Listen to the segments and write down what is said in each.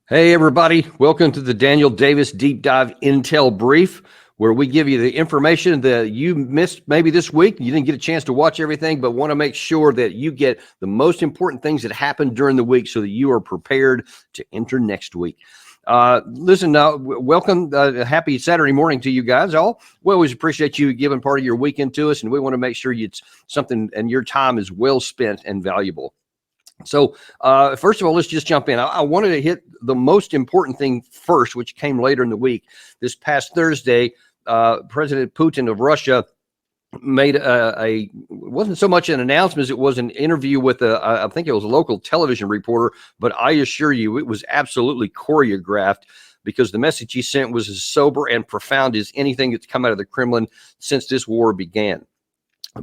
Hey, everybody. Welcome to the Daniel Davis Deep Dive Intel Brief, where we give you the information that you missed maybe this week. You didn't get a chance to watch everything, but want to make sure that you get the most important things that happened during the week so that you are prepared to enter next week. Listen, welcome. Happy Saturday morning to you guys all. We always appreciate you giving part of your weekend to us, and we want to make sure it's something and your time is well spent and valuable. So first of all, let's just jump in. I wanted to hit the most important thing first, which came later in the week. This past Thursday, President Putin of Russia made wasn't so much an announcement as it was an interview with I think it was a local television reporter, but I assure you it was absolutely choreographed because the message he sent was as sober and profound as anything that's come out of the Kremlin since this war began.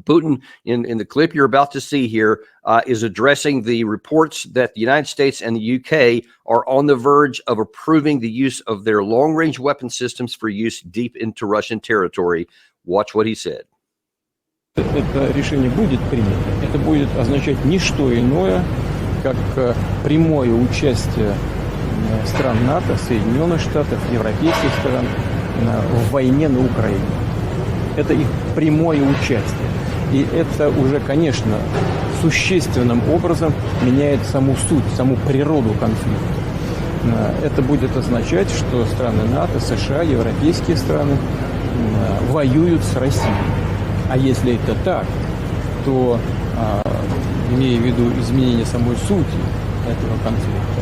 Putin, in the clip you're about to see here, is addressing the reports that the United States and the UK are on the verge of approving the use of their long-range weapon systems for use deep into Russian territory. Watch what he said. Это решение будет принято. Это будет означать не что иное, как прямое участие стран НАТО, Соединенных Штатов, европейских стран в войне на Украине. Это их прямое участие. И это уже, конечно, существенным образом меняет саму суть, саму природу конфликта. Это будет означать, что страны НАТО, США, европейские страны воюют с Россией. А если это так, то, имея в виду изменение самой сути этого конфликта,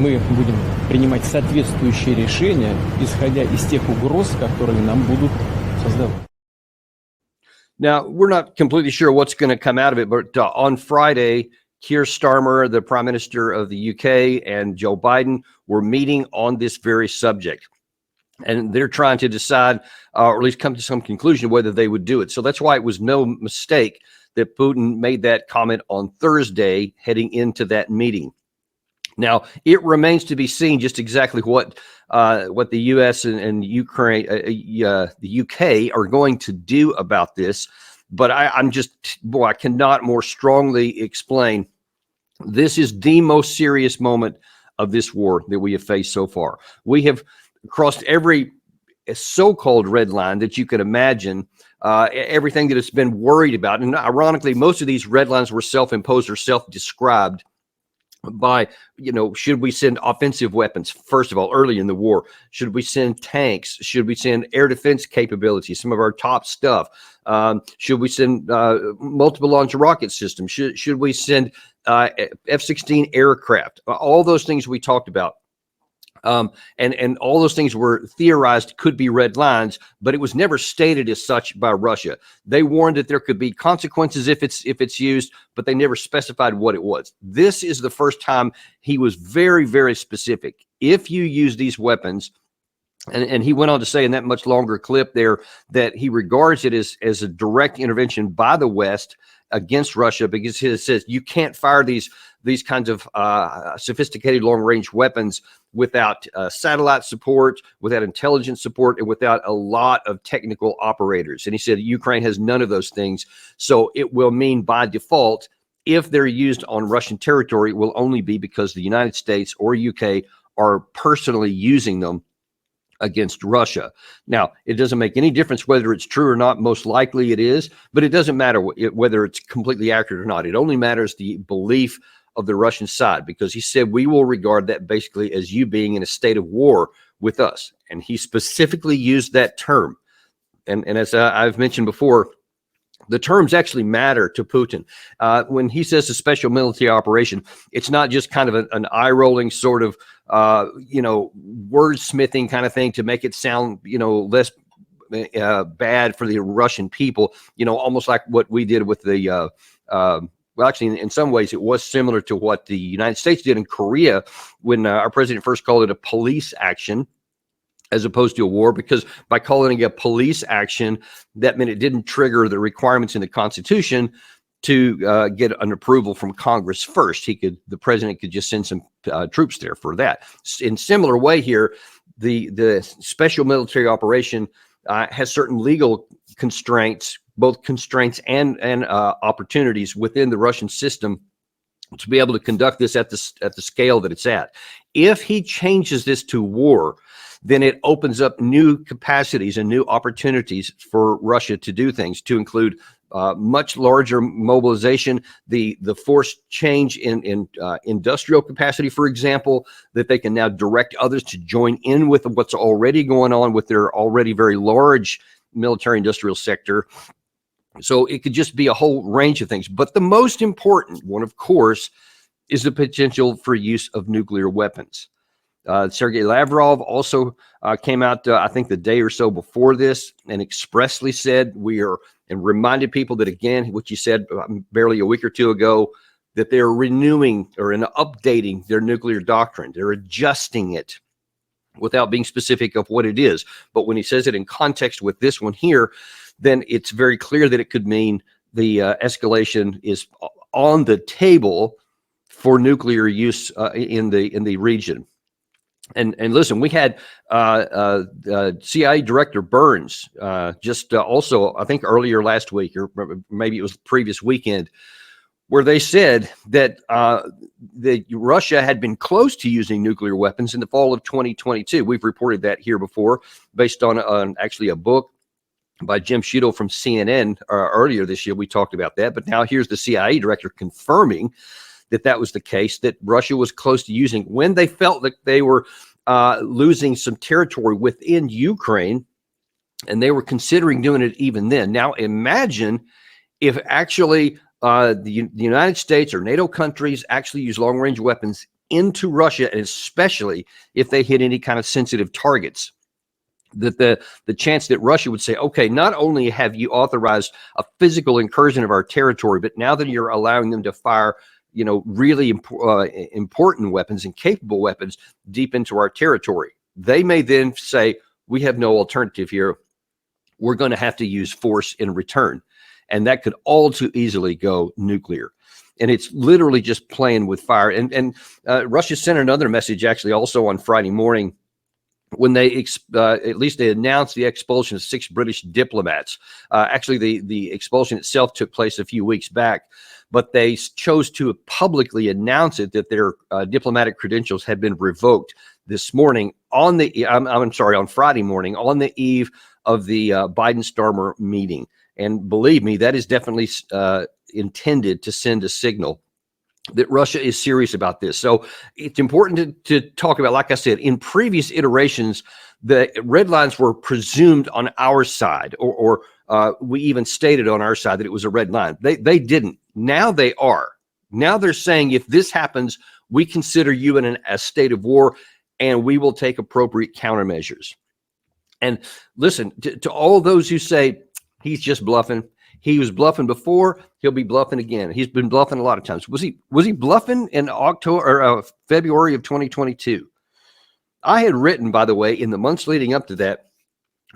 мы будем принимать соответствующие решения, исходя из тех угроз, которые нам будут создавать. Now, we're not completely sure what's going to come out of it, but on Friday, Keir Starmer, the Prime Minister of the UK, and Joe Biden were meeting on this very subject. And they're trying to decide, or at least come to some conclusion, whether they would do it. So that's why it was no mistake that Putin made that comment on Thursday heading into that meeting. Now, it remains to be seen just exactly what the U.S. and Ukraine, the UK are going to do about this. But I cannot more strongly explain. This is the most serious moment of this war that we have faced so far. We have crossed every so-called red line that you could imagine, everything that it's been worried about. And ironically, most of these red lines were self-imposed or self-described by, should we send offensive weapons? First of all, early in the war, should we send tanks? Should we send air defense capabilities, some of our top stuff? Should we send multiple launch rocket systems? Should we send F-16 aircraft? All those things we talked about. And all those things were theorized could be red lines, but it was never stated as such by Russia. They warned that there could be consequences if it's used, but they never specified what it was. This is the first time he was very, very specific. If you use these weapons, and he went on to say in that much longer clip there that he regards it as a direct intervention by the West against Russia, because he says you can't fire these kinds of sophisticated long-range weapons without satellite support, without intelligence support, and without a lot of technical operators. And he said Ukraine has none of those things. So it will mean by default, if they're used on Russian territory, it will only be because the United States or UK are personally using them against Russia. Now, it doesn't make any difference whether it's true or not. Most likely it is, but it doesn't matter whether it's completely accurate or not. It only matters the belief of the Russian side, because he said we will regard that basically as you being in a state of war with us. And he specifically used that term. And as I've mentioned before, the terms actually matter to Putin. When he says a special military operation, it's not just kind of an eye-rolling sort of, wordsmithing kind of thing to make it sound, less bad for the Russian people, almost like what we did with the well, actually, in some ways, it was similar to what the United States did in Korea when our president first called it a police action as opposed to a war, because by calling it a police action, that meant it didn't trigger the requirements in the Constitution to get an approval from Congress first. The president could just send some troops there for that. In similar way here, the special military operation has certain legal constraints, both constraints and opportunities within the Russian system to be able to conduct this at the scale that it's at. If he changes this to war, then it opens up new capacities and new opportunities for Russia to do things, to include much larger mobilization, the forced change in industrial capacity, for example, that they can now direct others to join in with what's already going on with their already very large military industrial sector. So it could just be a whole range of things. But the most important one, of course, is the potential for use of nuclear weapons. Sergei Lavrov also came out, I think, the day or so before this and expressly said and reminded people that, again, what you said barely a week or two ago, that they're renewing or updating their nuclear doctrine. They're adjusting it without being specific of what it is. But when he says it in context with this one here, then it's very clear that it could mean the escalation is on the table for nuclear use in the region. And listen, we had CIA Director Burns also, I think earlier last week, or maybe it was the previous weekend, where they said that Russia had been close to using nuclear weapons in the fall of 2022. We've reported that here before, based on actually a book by Jim Schiedel from CNN earlier this year. We talked about that, but now here's the CIA director confirming that was the case, that Russia was close to using when they felt that they were losing some territory within Ukraine, and they were considering doing it even then. Now imagine if actually the United States or NATO countries actually use long-range weapons into Russia, and especially if they hit any kind of sensitive targets. That the chance that Russia would say, okay, not only have you authorized a physical incursion of our territory, but now that you're allowing them to fire really important weapons and capable weapons deep into our territory, they may then say, we have no alternative here. We're going to have to use force in return. And that could all too easily go nuclear. And it's literally just playing with fire. And Russia sent another message actually also on Friday morning, when they at least they announced the expulsion of 6 British diplomats. Actually, the expulsion itself took place a few weeks back, but they chose to publicly announce it, that their diplomatic credentials had been revoked this morning on Friday morning, on the eve of the Biden-Starmer meeting. And believe me, that is definitely intended to send a signal that Russia is serious about this. So it's important to talk about, like I said, in previous iterations, the red lines were presumed on our side, or we even stated on our side that it was a red line. They didn't. Now they are. Now they're saying, if this happens, we consider you in a state of war, and we will take appropriate countermeasures. And listen, to all those who say he's just bluffing, he was bluffing before, he'll be bluffing again. He's been bluffing a lot of times. Was he bluffing in October or February of 2022? I had written, by the way, in the months leading up to that,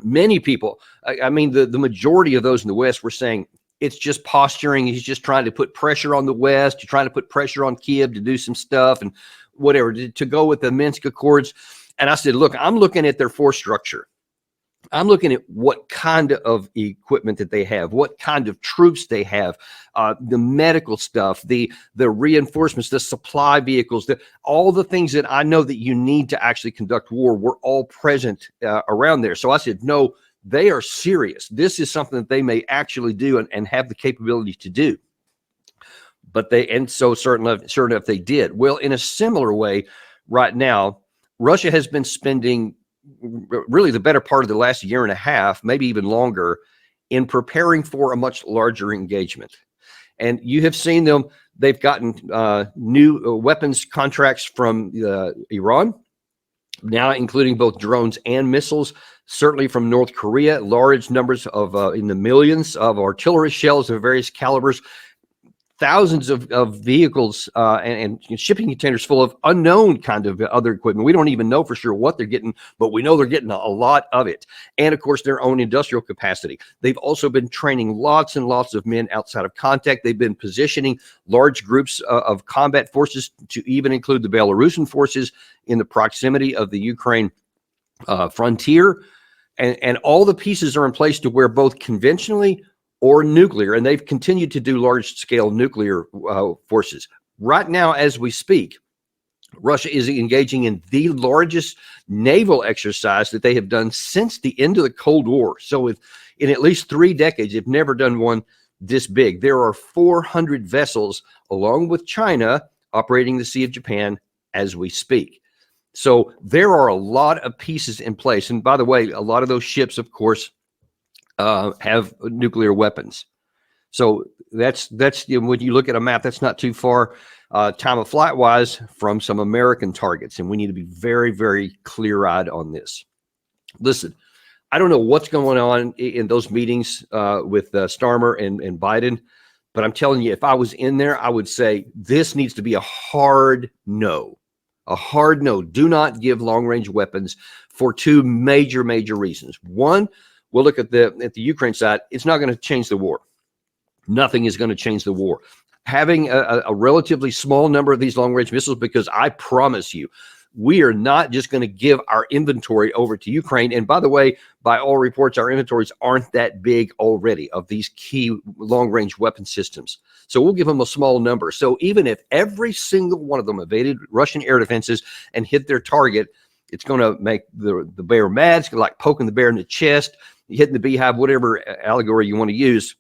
many people, I mean, the majority of those in the West were saying it's just posturing. He's just trying to put pressure on the West, trying to put pressure on Kiev to do some stuff and whatever, to go with the Minsk Accords. And I said, look, I'm looking at their force structure. I'm looking at what kind of equipment that they have, what kind of troops they have, the medical stuff, the reinforcements, the supply vehicles, all the things that I know that you need to actually conduct war were all present around there. So I said, no, they are serious. This is something that they may actually do and have the capability to do. But so certain enough they did. Well, in a similar way, right now, Russia has been spending really the better part of the last year and a half, maybe even longer, in preparing for a much larger engagement. And you have seen them. They've gotten new weapons contracts from Iran, now including both drones and missiles, certainly from North Korea, large numbers of in the millions of artillery shells of various calibers, thousands of vehicles and shipping containers full of unknown kind of other equipment. We don't even know for sure what they're getting, but we know they're getting a lot of it. And of course, their own industrial capacity. They've also been training lots and lots of men outside of contact. They've been positioning large groups of combat forces, to even include the Belarusian forces, in the proximity of the Ukraine frontier. And all the pieces are in place to where both conventionally or nuclear, and they've continued to do large-scale nuclear forces. Right now, as we speak, Russia is engaging in the largest naval exercise that they have done since the end of the Cold War. So in at least 3 decades, they've never done one this big. There are 400 vessels, along with China, operating the Sea of Japan as we speak. So there are a lot of pieces in place. And by the way, a lot of those ships, of course, have nuclear weapons. So that's when you look at a map, that's not too far time of flight wise from some American targets. And we need to be very, very clear-eyed on this. Listen, I don't know what's going on in those meetings with Starmer and Biden, but I'm telling you, if I was in there, I would say this needs to be a hard no. A hard no. Do not give long-range weapons for 2 major reasons. One, we'll look at the Ukraine side. It's not going to change the war. Nothing is going to change the war. Having a relatively small number of these long-range missiles, because I promise you, we are not just going to give our inventory over to Ukraine. And by the way, by all reports, our inventories aren't that big already of these key long-range weapon systems. So we'll give them a small number. So even if every single one of them evaded Russian air defenses and hit their target, it's going to make the bear mad. It's like poking the bear in the chest, hitting the beehive, whatever allegory you want to use.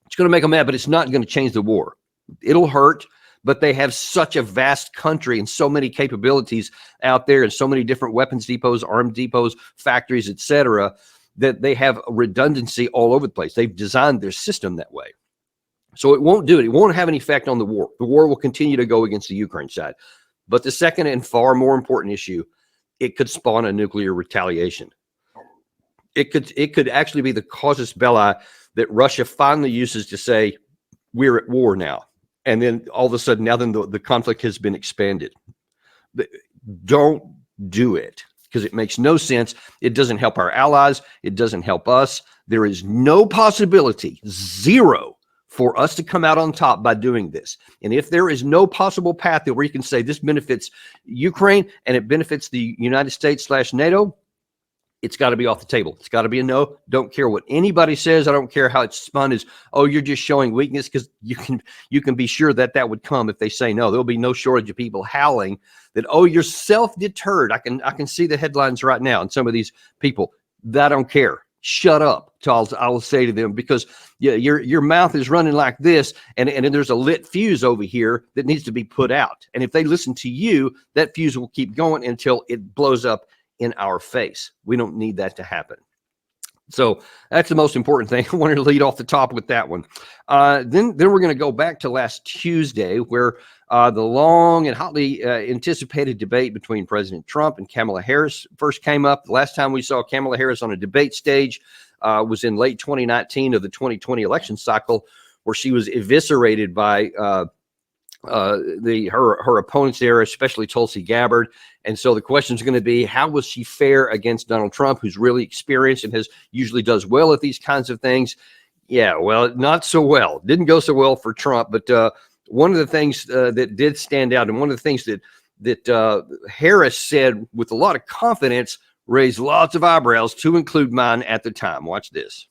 It's going to make them mad, but it's not going to change the war. It'll hurt, but they have such a vast country and so many capabilities out there and so many different weapons depots, armed depots, factories, etc., that they have a redundancy all over the place. They've designed their system that way. So it won't do it. It won't have any effect on the war. The war will continue to go against the Ukraine side. But the second and far more important issue, it could spawn a nuclear retaliation. It could actually be the casus belli that Russia finally uses to say, we're at war now. And then all of a sudden, now then the conflict has been expanded. But don't do it, because it makes no sense. It doesn't help our allies. It doesn't help us. There is no possibility, zero, for us to come out on top by doing this. And if there is no possible path that where you can say this benefits Ukraine and it benefits the United States / NATO, it's got to be off the table. It's got to be a no. Don't care what anybody says. I don't care how it's spun as, oh, you're just showing weakness, because you can be sure that would come if they say no. There'll be no shortage of people howling that, oh, you're self-deterred. I can see the headlines right now, and some of these people that don't care. Shut up, Charles. I will say to them, because your mouth is running like this, and there's a lit fuse over here that needs to be put out. And if they listen to you, that fuse will keep going until it blows up in our face. We don't need that to happen. So that's the most important thing. I wanted to lead off the top with that one. Then we're going to go back to last Tuesday, where the long and hotly anticipated debate between President Trump and Kamala Harris first came up. The last time we saw Kamala Harris on a debate stage was in late 2019 of the 2020 election cycle, where she was eviscerated by her opponents there, especially Tulsi Gabbard. And so the question is going to be, how was she fare against Donald Trump, who's really experienced and usually does well at these kinds of things? Yeah, well, not so well. Didn't go so well for Trump. But one of the things that did stand out, and one of the things that Harris said with a lot of confidence, raised lots of eyebrows, to include mine at the time. Watch this.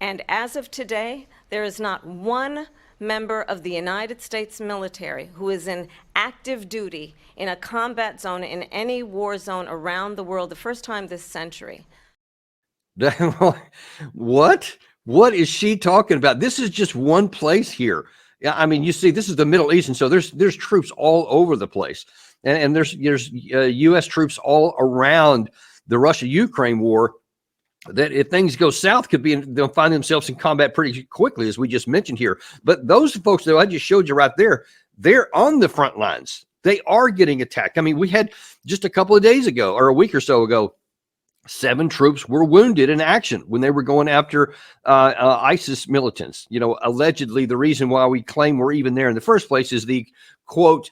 And as of today, there is not one member of the United States military who is in active duty in a combat zone in any war zone around the world, the first time this century. What is she talking about? This is just one place here. I mean, you see, this is the Middle East, and so there's troops all over the place, and there's U.S. troops all around the Russia-Ukraine war. That if things go south, they'll find themselves in combat pretty quickly, as we just mentioned here. But those folks that I just showed you right there, they're on the front lines. They are getting attacked. I mean, we had just a couple of days ago, or a week or so ago, 7 troops were wounded in action when they were going after ISIS militants. You know, allegedly, the reason why we claim we're even there in the first place is the, quote,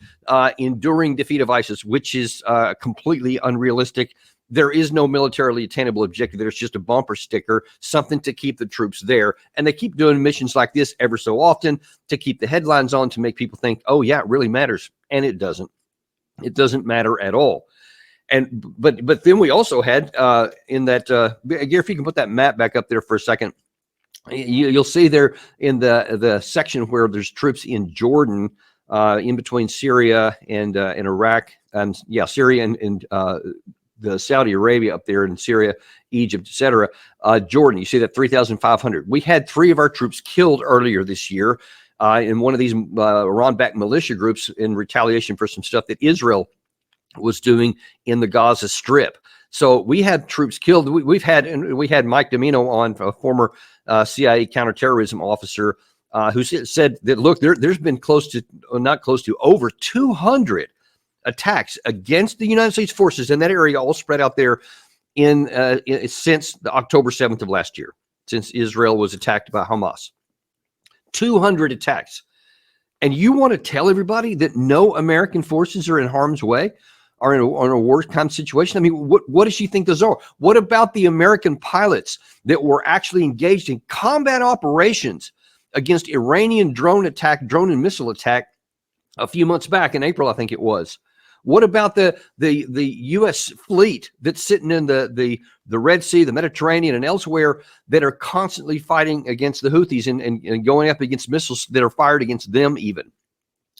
enduring defeat of ISIS, which is completely unrealistic. There is no militarily attainable objective. There's just a bumper sticker, something to keep the troops there. And they keep doing missions like this ever so often to keep the headlines on, to make people think, oh, yeah, it really matters. And it doesn't. It doesn't matter at all. And but then we also had in that, Gary, if you can put that map back up there for a second, you'll see there in the section where there's troops in Jordan, in between Syria and Iraq, Syria and the Saudi Arabia up there in Syria, Egypt, etc. Jordan, you see that 3,500. We had 3 of our troops killed earlier this year in one of these Iran-backed militia groups in retaliation for some stuff that Israel was doing in the Gaza Strip. So we had troops killed. We had Mike Domino on, a former CIA counterterrorism officer, who said that, look, there's been over 200 attacks against the United States forces in that area, all spread out there since the October 7th of last year, since Israel was attacked by Hamas. 200 attacks. And you want to tell everybody that no American forces are in harm's way, are in a wartime situation? I mean, what does she think those are? What about the American pilots that were actually engaged in combat operations against Iranian drone and missile attack a few months back in April, I think it was? What about the U.S. fleet that's sitting in the Red Sea, the Mediterranean, and elsewhere that are constantly fighting against the Houthis and going up against missiles that are fired against them even?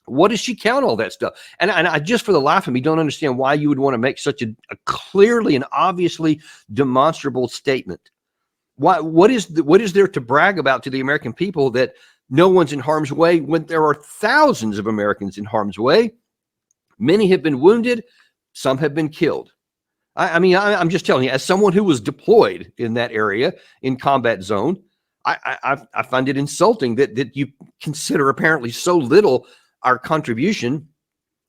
What does she count all that stuff? And I just, for the life of me, don't understand why you would want to make such a clearly and obviously demonstrable statement. What is there to brag about to the American people that no one's in harm's way when there are thousands of Americans in harm's way? Many have been wounded. Some have been killed. I mean, I'm just telling you, as someone who was deployed in that area in combat zone, I find it insulting that you consider apparently so little our contribution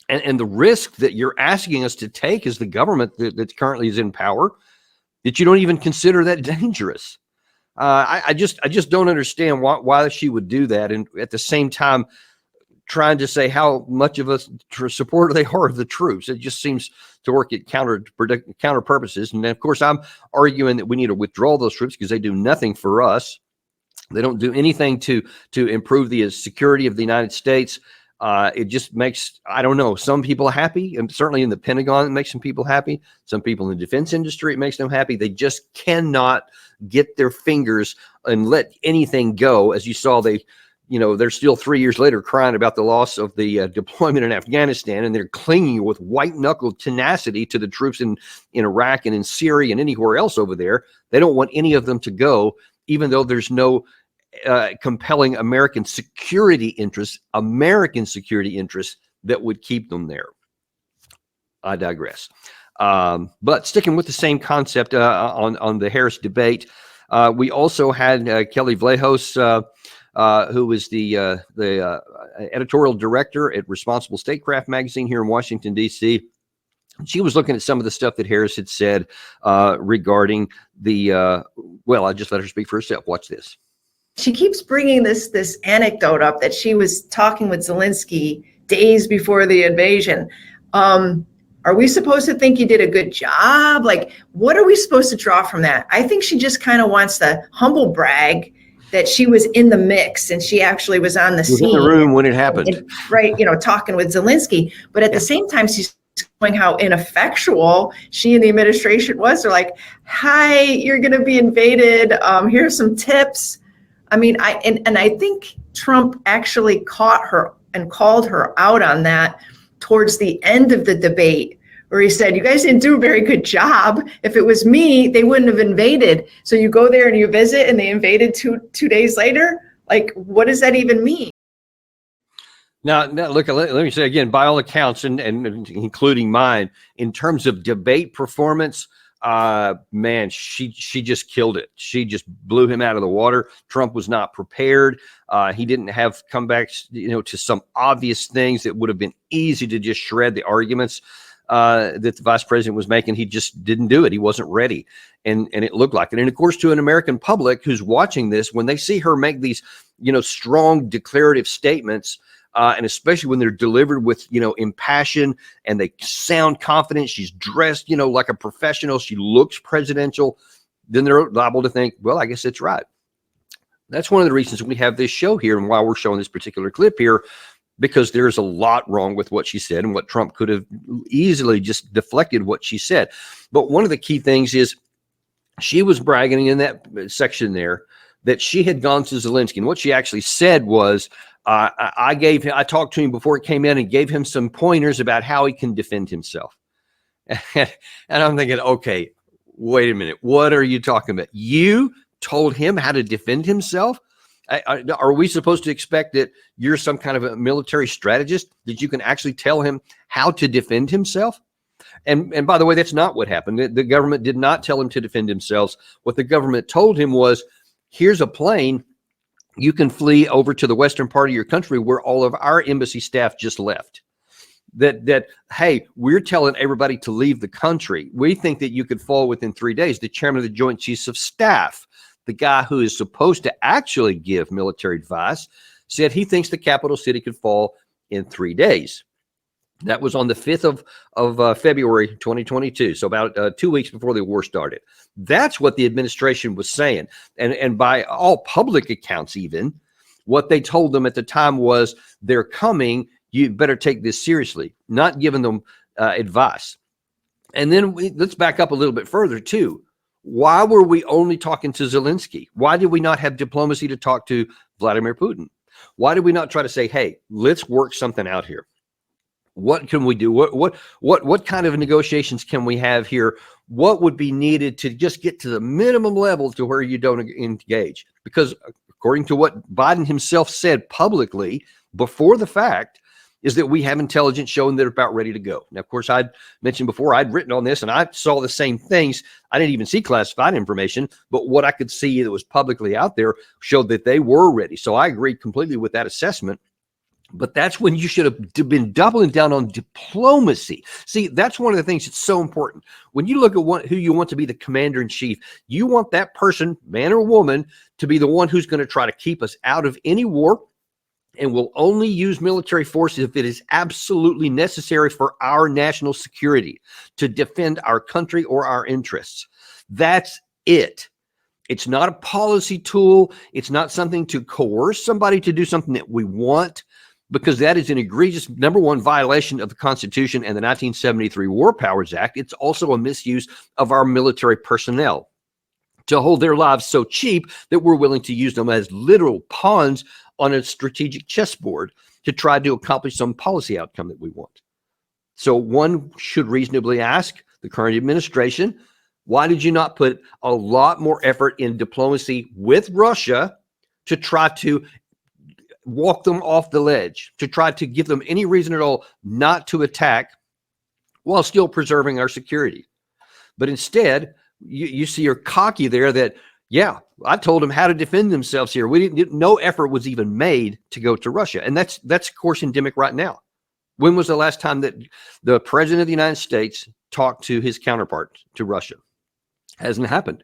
and the risk that you're asking us to take as the government that currently is in power, that you don't even consider that dangerous. I just don't understand why she would do that. And at the same time, trying to say how much of a supporter they are of the troops. It just seems to work at counter purposes. And then, of course, I'm arguing that we need to withdraw those troops because they do nothing for us. They don't do anything to improve the security of the United States. It just makes, I don't know, some people happy, and certainly in the Pentagon, it makes some people happy. Some people in the defense industry, it makes them happy. They just cannot get their fingers and let anything go. As you saw, they're still 3 years later crying about the loss of the deployment in Afghanistan, and they're clinging with white-knuckled tenacity to the troops in Iraq and in Syria and anywhere else over there. They don't want any of them to go, even though there's no compelling American security interests that would keep them there. I digress. But sticking with the same concept on the Harris debate, we also had Kelly Vlahos, who was the editorial director at Responsible Statecraft magazine here in Washington, D.C. She was looking at some of the stuff that Harris had said regarding I just let her speak for herself. Watch this. She keeps bringing this anecdote up that she was talking with Zelensky days before the invasion. Are we supposed to think you did a good job? Like, what are we supposed to draw from that? I think she just kind of wants to humble brag that she was in the mix and she actually was on the scene. In the room when it happened. Right, talking with Zelensky. But at the same time, she's showing how ineffectual she and the administration was. They're like, hi, you're going to be invaded. Here's some tips. I mean, I think Trump actually caught her and called her out on that towards the end of the debate, where he said, you guys didn't do a very good job. If it was me, they wouldn't have invaded. So you go there and you visit and they invaded two days later. Like, what does that even mean? Now look, let me say again, by all accounts, and including mine, in terms of debate performance, man, she just killed it. She just blew him out of the water. Trump was not prepared. He didn't have comebacks, to some obvious things that would have been easy to just shred the arguments that the vice president was making. He just didn't do it. He wasn't ready. And it looked like it. And of course, to an American public who's watching this, when they see her make these, strong declarative statements, and especially when they're delivered with, impassion and they sound confident, she's dressed, like a professional, she looks presidential, then they're liable to think, well, I guess that's right. That's one of the reasons we have this show here and why we're showing this particular clip here, because there's a lot wrong with what she said and what Trump could have easily just deflected what she said. But one of the key things is she was bragging in that section there that she had gone to Zelensky. And what she actually said was, I talked to him before it came in and gave him some pointers about how he can defend himself. And I'm thinking, okay, wait a minute. What are you talking about? You told him how to defend himself? Are we supposed to expect that you're some kind of a military strategist, that you can actually tell him how to defend himself? And by the way, that's not what happened. The government did not tell him to defend himself. What the government told him was, here's a plane. You can flee over to the western part of your country where all of our embassy staff just left. That hey, we're telling everybody to leave the country. We think that you could fall within 3 days. The chairman of the Joint Chiefs of Staff, the guy who is supposed to actually give military advice, said he thinks the capital city could fall in 3 days. That was on the 5th of February, 2022. So about 2 weeks before the war started. That's what the administration was saying. And by all public accounts, even what they told them at the time was, they're coming. You better take this seriously, not giving them advice. And then let's back up a little bit further too. Why were we only talking to Zelensky? Why did we not have diplomacy to talk to Vladimir Putin? Why did we not try to say, hey, let's work something out here? What can we do? What kind of negotiations can we have here? What would be needed to just get to the minimum level to where you don't engage? Because according to what Biden himself said publicly before the fact, is that we have intelligence showing they're about ready to go. Now, of course, I'd mentioned before, I'd written on this and I saw the same things. I didn't even see classified information, but what I could see that was publicly out there showed that they were ready. So I agreed completely with that assessment. But that's when you should have been doubling down on diplomacy. See, that's one of the things that's so important. When you look at who you want to be the commander in chief, you want that person, man or woman, to be the one who's going to try to keep us out of any war, and will only use military force if it is absolutely necessary for our national security, to defend our country or our interests. That's it. It's not a policy tool. It's not something to coerce somebody to do something that we want, because that is an egregious, number one, violation of the Constitution and the 1973 War Powers Act. It's also a misuse of our military personnel to hold their lives so cheap that we're willing to use them as literal pawns on a strategic chessboard to try to accomplish some policy outcome that we want. So one should reasonably ask the current administration, why did you not put a lot more effort in diplomacy with Russia to try to walk them off the ledge, to try to give them any reason at all not to attack while still preserving our security? But instead, you see you're cocky there that, yeah, I told them how to defend themselves here. No effort was even made to go to Russia. And that's of course endemic right now. When was the last time that the president of the United States talked to his counterpart to Russia? Hasn't happened.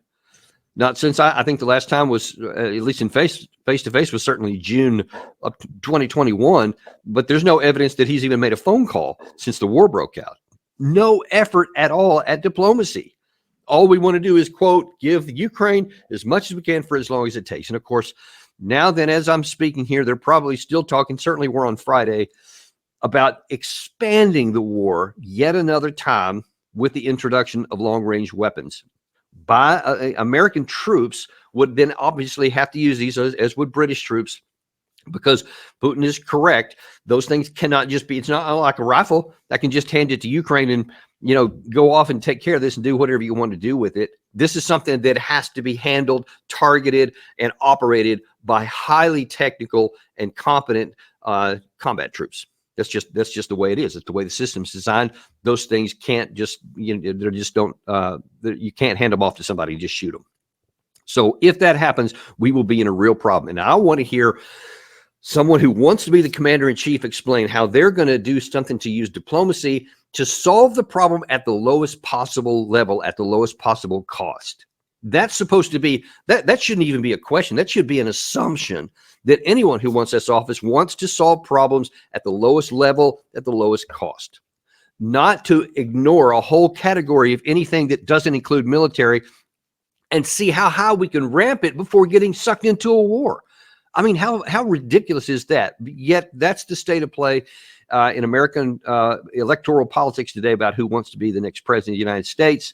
Not since I think the last time was, at least in face-to-face, was certainly June of 2021. But there's no evidence that he's even made a phone call since the war broke out. No effort at all at diplomacy. All we want to do is, quote, give Ukraine as much as we can for as long as it takes. And of course, now then, as I'm speaking here, they're probably still talking, certainly we're on Friday, about expanding the war yet another time with the introduction of long-range weapons. American troops would then obviously have to use these, as would British troops, because Putin is correct. Those things cannot just be, it's not like a rifle that can just hand it to Ukraine and, go off and take care of this and do whatever you want to do with it. This is something that has to be handled, targeted, and operated by highly technical and competent combat troops. That's just the way it is. It's the way the system's designed. Those things can't just, you can't hand them off to somebody and just shoot them. So if that happens, we will be in a real problem. And I want to hear someone who wants to be the commander in chief explain how they're going to do something to use diplomacy to solve the problem at the lowest possible level, at the lowest possible cost. That's supposed to be, that shouldn't even be a question. That should be an assumption that anyone who wants this office wants to solve problems at the lowest level, at the lowest cost. Not to ignore a whole category of anything that doesn't include military and see how high we can ramp it before getting sucked into a war. I mean, how ridiculous is that? Yet that's the state of play in American electoral politics today about who wants to be the next president of the United States.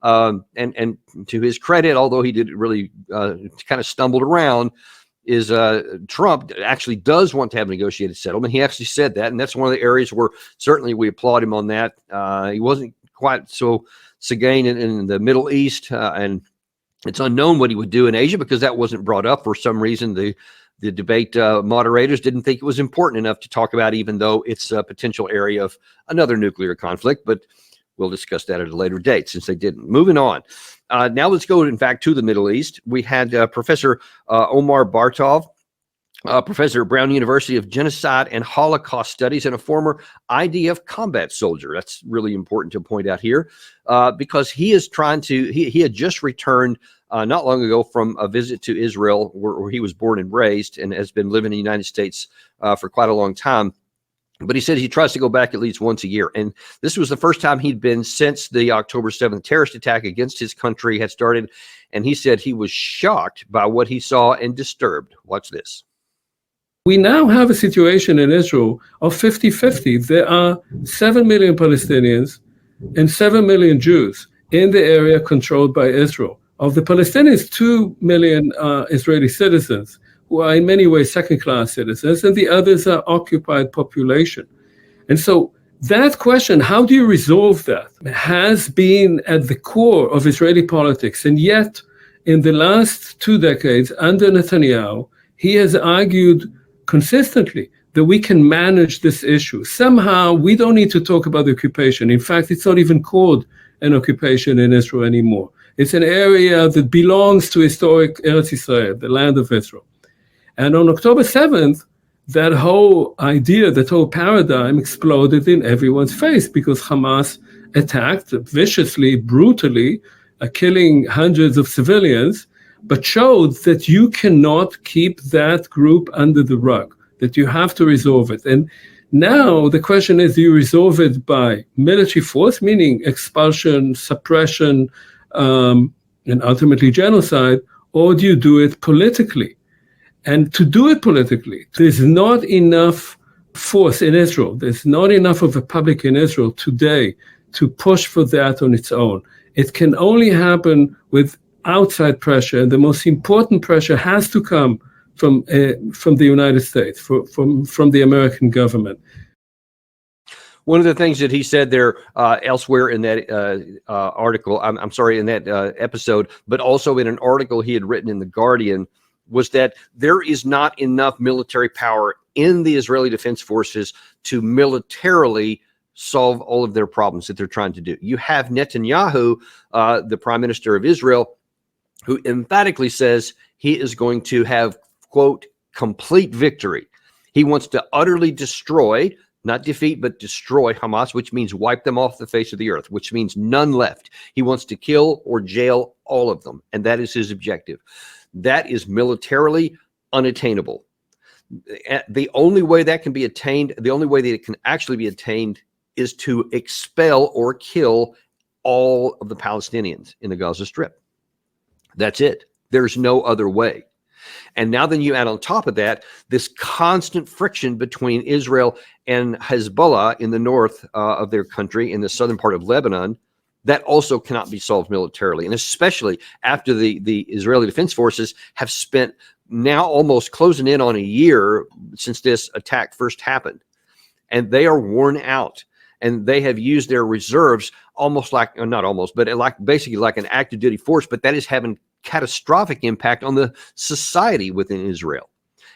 And to his credit, although he did really kind of stumbled around, is Trump actually does want to have a negotiated settlement. He actually said that, and that's one of the areas where certainly we applaud him on that. He wasn't quite so Seguin in the Middle East, and it's unknown what he would do in Asia because that wasn't brought up for some reason. The debate moderators didn't think it was important enough to talk about, even though it's a potential area of another nuclear conflict. But we'll discuss that at a later date since they didn't. Moving on. Now let's go, in fact, to the Middle East. We had Professor Omar Bartov, professor at Brown University of Genocide and Holocaust Studies and a former IDF combat soldier. That's really important to point out here because he is trying to, he had just returned not long ago from a visit to Israel where he was born and raised and has been living in the United States for quite a long time. But he said he tries to go back at least once a year. And this was the first time he'd been since the October 7th terrorist attack against his country had started. And he said he was shocked by what he saw and disturbed. Watch this. We now have a situation in Israel of 50-50. There are 7 million Palestinians and 7 million Jews in the area controlled by Israel. Of the Palestinians, 2 million are Israeli citizens, who are in many ways second-class citizens, and the others are occupied population. And so that question, how do you resolve that, has been at the core of Israeli politics. And yet, in the last 2 decades, under Netanyahu, he has argued consistently that we can manage this issue. Somehow, we don't need to talk about the occupation. In fact, it's not even called an occupation in Israel anymore. It's an area that belongs to historic Eretz Israel, the land of Israel. And on October 7th, that whole idea, that whole paradigm exploded in everyone's face because Hamas attacked viciously, brutally, killing hundreds of civilians, but showed that you cannot keep that group under the rug, that you have to resolve it. And now the question is, do you resolve it by military force, meaning expulsion, suppression, and ultimately genocide, or do you do it politically? And to do it politically, there's not enough force in Israel. There's not enough of a public in Israel today to push for that on its own. It can only happen with outside pressure, and the most important pressure has to come from the United States, from the American government. One of the things that he said there elsewhere in that article, I'm sorry, in that episode, but also in an article he had written in The Guardian, was that there is not enough military power in the Israeli Defense Forces to militarily solve all of their problems that they're trying to do. You have Netanyahu, the prime minister of Israel, who emphatically says he is going to have, quote, complete victory. He wants to utterly destroy, not defeat, but destroy Hamas, which means wipe them off the face of the earth, which means none left. He wants to kill or jail all of them, and that is his objective. That is militarily unattainable. The only way that can be attained, the only way that it can actually be attained is to expel or kill all of the Palestinians in the Gaza Strip. That's it. There's no other way. And now then you add on top of that this constant friction between Israel and Hezbollah in the north of their country, in the southern part of Lebanon, that also cannot be solved militarily. And especially after the Israeli Defense Forces have spent now almost closing in on a year since this attack first happened. And they are worn out. And they have used their reserves almost like, not almost, but like basically like an active duty force, but that is having catastrophic impact on the society within Israel.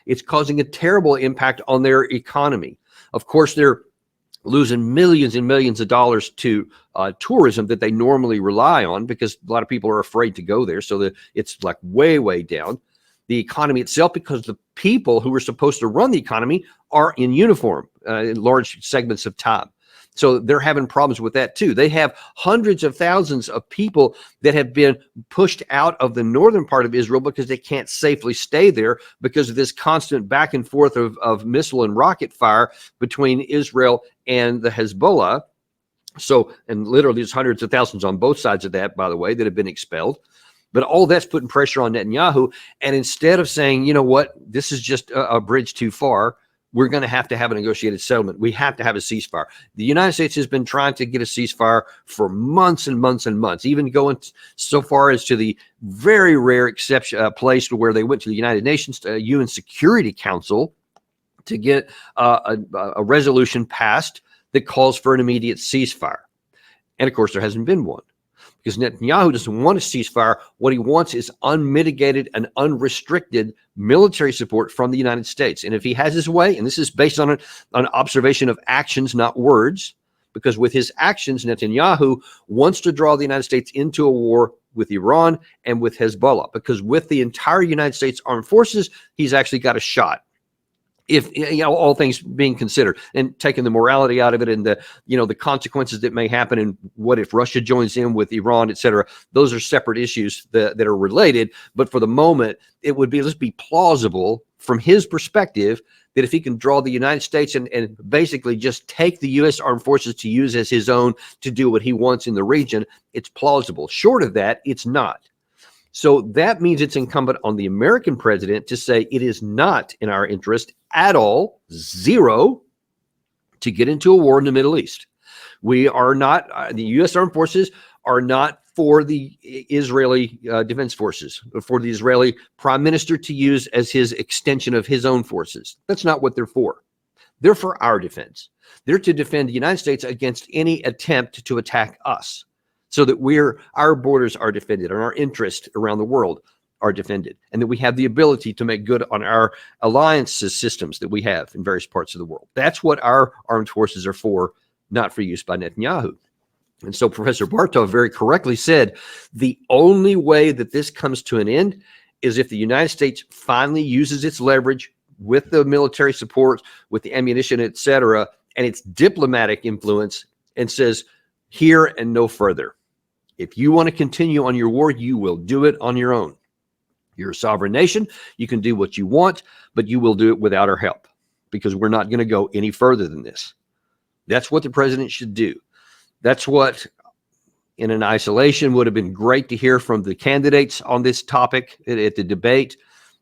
It's causing a terrible impact on their economy. Of course, they're losing millions and millions of dollars to tourism that they normally rely on because a lot of people are afraid to go there. So that it's like way, way down. The economy itself, because the people who are supposed to run the economy are in uniform in large segments of time. So they're having problems with that too. They have hundreds of thousands of people that have been pushed out of the northern part of Israel because they can't safely stay there because of this constant back and forth of missile and rocket fire between Israel and the Hezbollah. So, and literally there's hundreds of thousands on both sides of that, by the way, that have been expelled. But all that's putting pressure on Netanyahu. And instead of saying, you know what, this is just a bridge too far, we're going to have a negotiated settlement. We have to have a ceasefire. The United States has been trying to get a ceasefire for months and months and months, even going so far as to the very rare exception place where they went to the United Nations, UN Security Council, to get a resolution passed that calls for an immediate ceasefire. And of course, there hasn't been one, because Netanyahu doesn't want a ceasefire. What he wants is unmitigated and unrestricted military support from the United States. And if he has his way, and this is based on an observation of actions, not words, because with his actions, Netanyahu wants to draw the United States into a war with Iran and with Hezbollah, because with the entire United States armed forces, he's actually got a shot. If, all things being considered, and taking the morality out of it, and the consequences that may happen, and what if Russia joins in with Iran, et cetera, those are separate issues that are related. But for the moment, it would be, let's be plausible from his perspective, that if he can draw the United States and basically just take the U.S. armed forces to use as his own to do what he wants in the region, it's plausible. Short of that, it's not. So that means it's incumbent on the American president to say it is not in our interest at all, zero, to get into a war in the Middle East. We are not, the U.S. armed forces are not for the Israeli defense forces, for the Israeli prime minister to use as his extension of his own forces. That's not what they're for. They're for our defense. They're to defend the United States against any attempt to attack us, so that our borders are defended and our interests around the world are defended, and that we have the ability to make good on our alliances systems that we have in various parts of the world. That's what our armed forces are for, not for use by Netanyahu. And so Professor Bartov very correctly said, the only way that this comes to an end is if the United States finally uses its leverage with the military support, with the ammunition, et cetera, and its diplomatic influence, and says, here and no further. If you want to continue on your war, you will do it on your own. You're a sovereign nation. You can do what you want, but you will do it without our help, because we're not going to go any further than this. That's what the president should do. That's what, in an isolation, would have been great to hear from the candidates on this topic at the debate,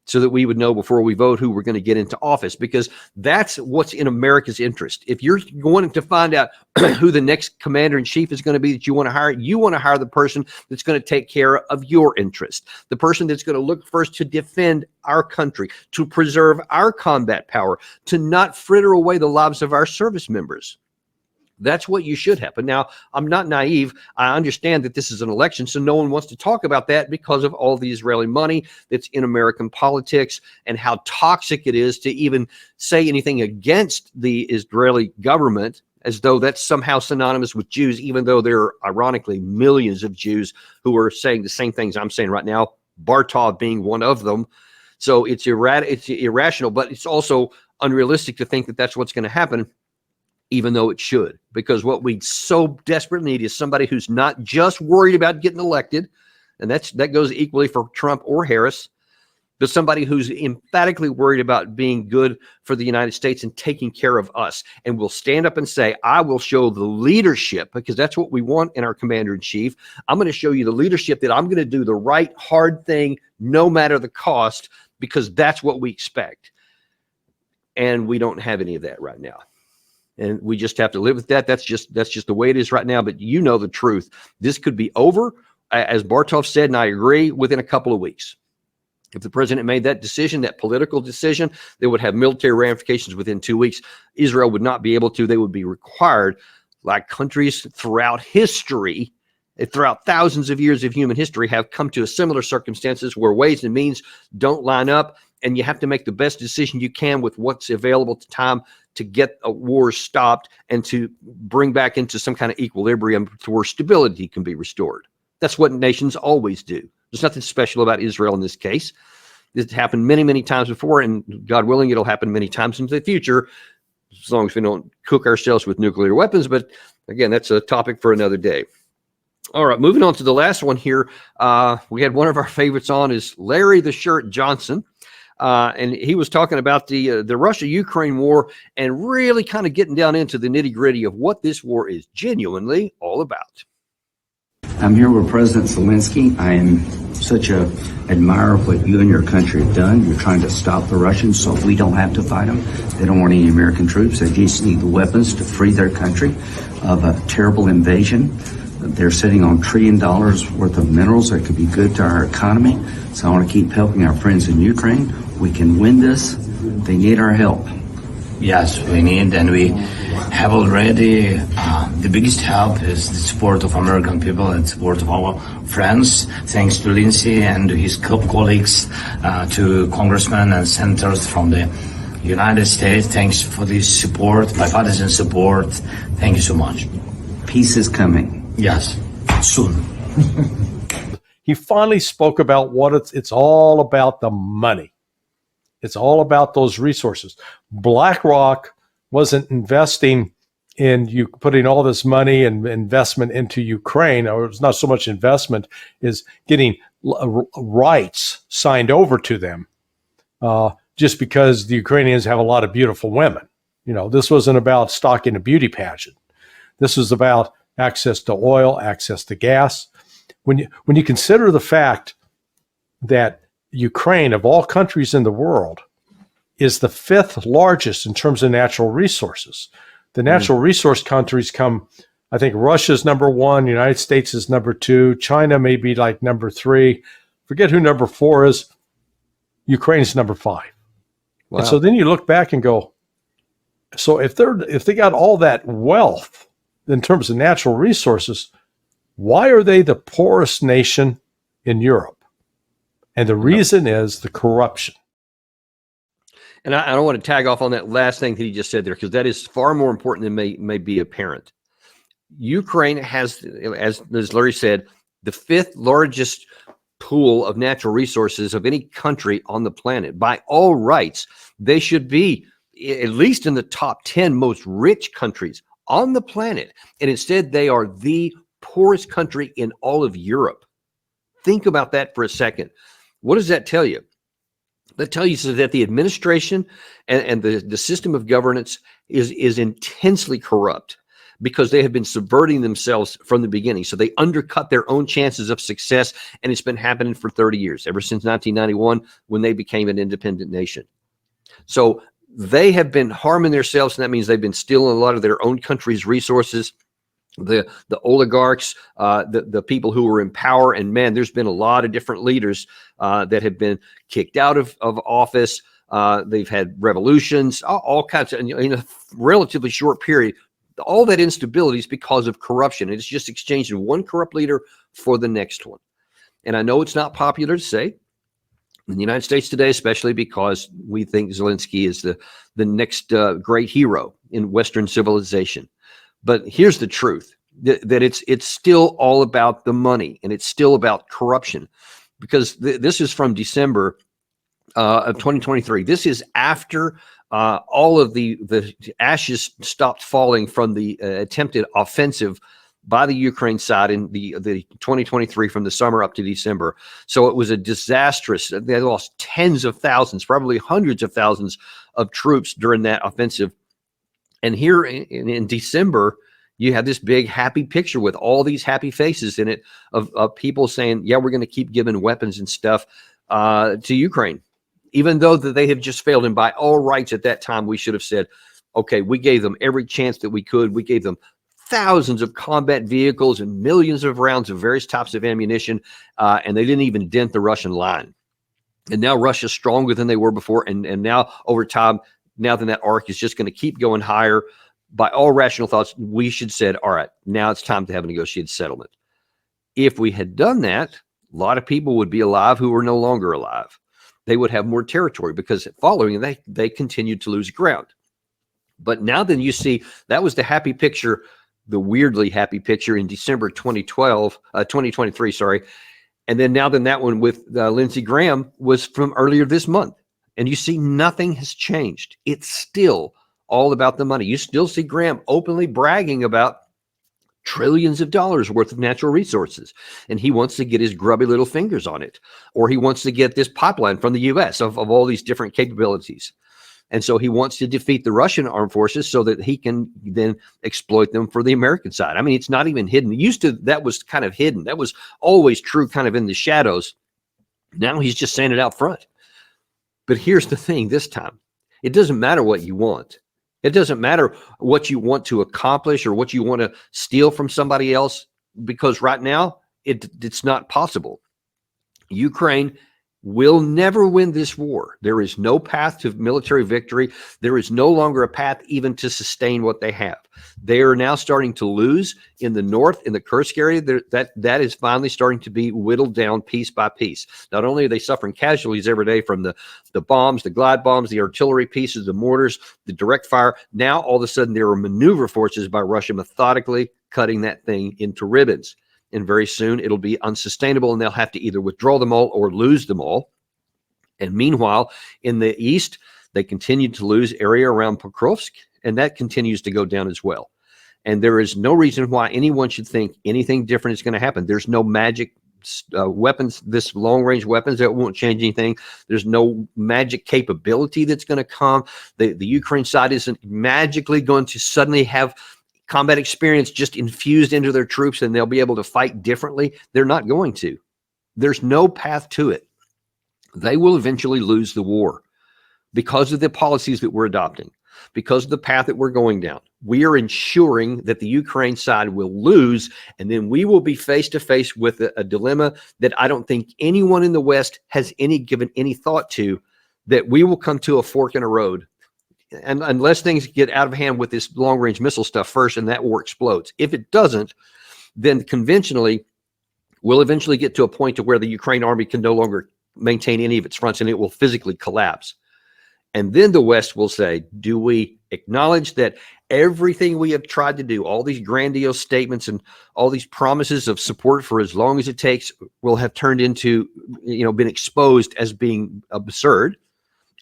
so that we would know before we vote who we're going to get into office, because that's what's in America's interest. If you're wanting to find out who the next commander-in-chief is going to be that you want to hire the person that's going to take care of your interest, the person that's going to look first to defend our country, to preserve our combat power, to not fritter away the lives of our service members. That's what you should happen. Now, I'm not naive. I understand that this is an election, so no one wants to talk about that because of all the Israeli money that's in American politics and how toxic it is to even say anything against the Israeli government, as though that's somehow synonymous with Jews, even though there are ironically millions of Jews who are saying the same things I'm saying right now, Bartov being one of them. So it's irrational, but it's also unrealistic to think that that's what's going to happen, even though it should, because what we so desperately need is somebody who's not just worried about getting elected, and that goes equally for Trump or Harris, but somebody who's emphatically worried about being good for the United States and taking care of us, and will stand up and say, I will show the leadership, because that's what we want in our commander-in-chief. I'm going to show you the leadership that I'm going to do the right, hard thing, no matter the cost, because that's what we expect. And we don't have any of that right now. And we just have to live with that. That's just the way it is right now. But you know the truth. This could be over, as Bartov said, and I agree, within a couple of weeks. If the president made that decision, that political decision, they would have military ramifications within 2 weeks. Israel would not be able to. They would be required, like countries throughout history, throughout thousands of years of human history, have come to a similar circumstances where ways and means don't line up, and you have to make the best decision you can with what's available at the time to get a war stopped and to bring back into some kind of equilibrium to where stability can be restored. That's what nations always do. There's nothing special about Israel in this case. It's happened many, many times before, and God willing, it'll happen many times into the future, as long as we don't cook ourselves with nuclear weapons. But again, that's a topic for another day. All right, moving on to the last one here. We had one of our favorites on, is Larry the Shirt Johnson. And he was talking about the Russia-Ukraine war, and really kind of getting down into the nitty-gritty of what this war is genuinely all about. I'm here with President Zelensky. I am such a admirer of what you and your country have done. You're trying to stop the Russians so we don't have to fight them. They don't want any American troops. They just need the weapons to free their country of a terrible invasion. They're sitting on $1 trillion worth of minerals that could be good to our economy. So I want to keep helping our friends in Ukraine. We can win this. They need our help. Yes, we need, and we have already. The biggest help is the support of American people and support of our friends. Thanks to Lindsey and his colleagues, to congressmen and senators from the United States. Thanks for this support, bipartisan support. Thank you so much. Peace is coming. Yes, soon. He finally spoke about what it's all about, the money. It's all about those resources. BlackRock wasn't investing in you putting all this money and investment into Ukraine, or it's not so much investment, is getting rights signed over to them just because the Ukrainians have a lot of beautiful women. You know, this wasn't about stocking a beauty pageant. This was about access to oil, access to gas. When you consider the fact that Ukraine, of all countries in the world, is the 5th largest in terms of natural resources. The natural resource countries come, I think Russia's number 1, United States is number 2, China may be like number 3. Forget who number 4 is. Ukraine's number 5. Wow. And so then you look back and go, so if they got all that wealth in terms of natural resources, why are they the poorest nation in Europe? And the reason is the corruption. And I don't want to tag off on that last thing that he just said there, because that is far more important than may be apparent. Ukraine has, as Larry said, the 5th largest pool of natural resources of any country on the planet. By all rights, they should be at least in the top 10 most rich countries on the planet. And instead, they are the poorest country in all of Europe. Think about that for a second. What does that tell you? That tells you that the administration and the system of governance is intensely corrupt, because they have been subverting themselves from the beginning. So they undercut their own chances of success, and it's been happening for 30 years, ever since 1991, when they became an independent nation. So they have been harming themselves, and that means they've been stealing a lot of their own country's resources. The oligarchs, the people who were in power, and man, there's been a lot of different leaders that have been kicked out of office. They've had revolutions, all kinds of, in a relatively short period. All that instability is because of corruption. It's just exchanging one corrupt leader for the next one. And I know it's not popular to say in the United States today, especially because we think Zelensky is the next great hero in Western civilization. But here's the truth, that it's still all about the money, and it's still about corruption, because this is from December of 2023. This is after all of the ashes stopped falling from the attempted offensive by the Ukraine side in the 2023, from the summer up to December. So it was a disastrous. They lost tens of thousands, probably hundreds of thousands of troops during that offensive. And here in December, you have this big happy picture with all these happy faces in it of people saying, yeah, we're going to keep giving weapons and stuff to Ukraine, even though that they have just failed. And by all rights at that time, we should have said, okay, we gave them every chance that we could. We gave them thousands of combat vehicles and millions of rounds of various types of ammunition, and they didn't even dent the Russian line. And now Russia's stronger than they were before. And now over time, now then that arc is just going to keep going higher. By all rational thoughts, we should have said, all right, now it's time to have a negotiated settlement. If we had done that, a lot of people would be alive who were no longer alive. They would have more territory, because following they continued to lose ground. But now then you see, that was the happy picture, the weirdly happy picture in December 2023, sorry. And then now then that one with Lindsey Graham was from earlier this month. And you see nothing has changed. It's still all about the money. You still see Graham openly bragging about trillions of dollars worth of natural resources. And he wants to get his grubby little fingers on it. Or he wants to get this pipeline from the U.S. of all these different capabilities. And so he wants to defeat the Russian armed forces so that he can then exploit them for the American side. I mean, it's not even hidden. That was kind of hidden. That was always true kind of in the shadows. Now he's just saying it out front. But here's the thing this time. It doesn't matter what you want. It doesn't matter what you want to accomplish or what you want to steal from somebody else, because right now it's not possible. Ukraine will never win this war. There is no path to military victory. There is no longer a path even to sustain what they have. They are now starting to lose in the north, in the Kursk area. That is finally starting to be whittled down piece by piece. Not only are they suffering casualties every day from the bombs, the glide bombs, the artillery pieces, the mortars, the direct fire. Now, all of a sudden, there are maneuver forces by Russia methodically cutting that thing into ribbons. And very soon it'll be unsustainable, and they'll have to either withdraw them all or lose them all. And meanwhile, in the east, they continue to lose area around Pokrovsk, and that continues to go down as well. And there is no reason why anyone should think anything different is going to happen. There's no magic weapons, this long-range weapons that won't change anything. There's no magic capability that's going to come. The Ukraine side isn't magically going to suddenly have combat experience just infused into their troops and they'll be able to fight differently. They're not going to. There's no path to it. They will eventually lose the war because of the policies that we're adopting, because of the path that we're going down. We are ensuring that the Ukraine side will lose, and then we will be face to face with a dilemma that I don't think anyone in the West has given any thought to, that we will come to a fork in a road. And unless things get out of hand with this long-range missile stuff first and that war explodes. If it doesn't, then conventionally, we'll eventually get to a point to where the Ukraine army can no longer maintain any of its fronts and it will physically collapse. And then the West will say, do we acknowledge that everything we have tried to do, all these grandiose statements and all these promises of support for as long as it takes, will have turned into, been exposed as being absurd?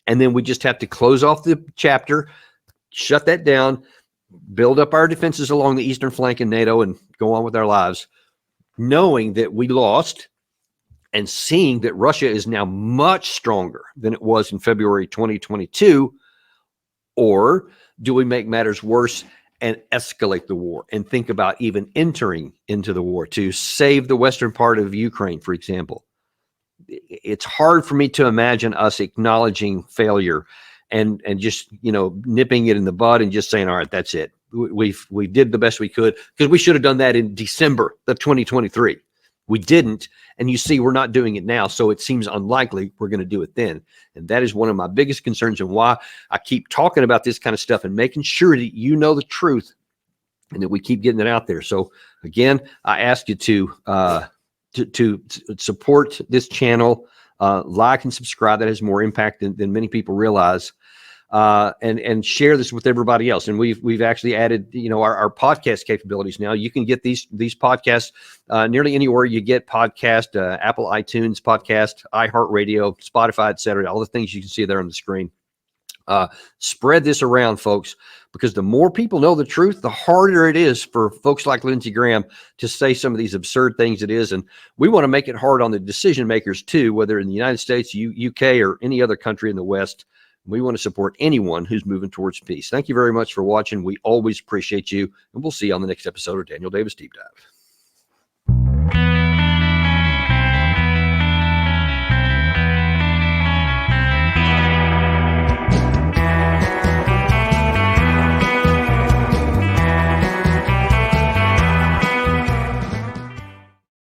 And then we just have to close off the chapter, shut that down, build up our defenses along the eastern flank in NATO, and go on with our lives, knowing that we lost and seeing that Russia is now much stronger than it was in February 2022? Or do we make matters worse and escalate the war and think about even entering into the war to save the western part of Ukraine, for example? It's hard for me to imagine us acknowledging failure and just, nipping it in the bud and just saying, all right, that's it. We did the best we could, because we should have done that in December of 2023. We didn't. And you see, we're not doing it now. So it seems unlikely we're going to do it then. And that is one of my biggest concerns, and why I keep talking about this kind of stuff and making sure that you know the truth and that we keep getting it out there. So again, I ask you to support this channel, like and subscribe. That has more impact than many people realize, and share this with everybody else. And we've actually added, our podcast capabilities now. You can get these podcasts nearly anywhere you get podcast, Apple iTunes podcast, iHeartRadio, Spotify, etc. All the things you can see there on the screen. Spread this around, folks, because the more people know the truth, the harder it is for folks like Lindsey Graham to say some of these absurd things it is. And we want to make it hard on the decision makers too, whether in the United States, UK, or any other country in the West. We want to support anyone who's moving towards peace. Thank you very much for watching. We always appreciate you, and we'll see you on the next episode of Daniel Davis Deep Dive.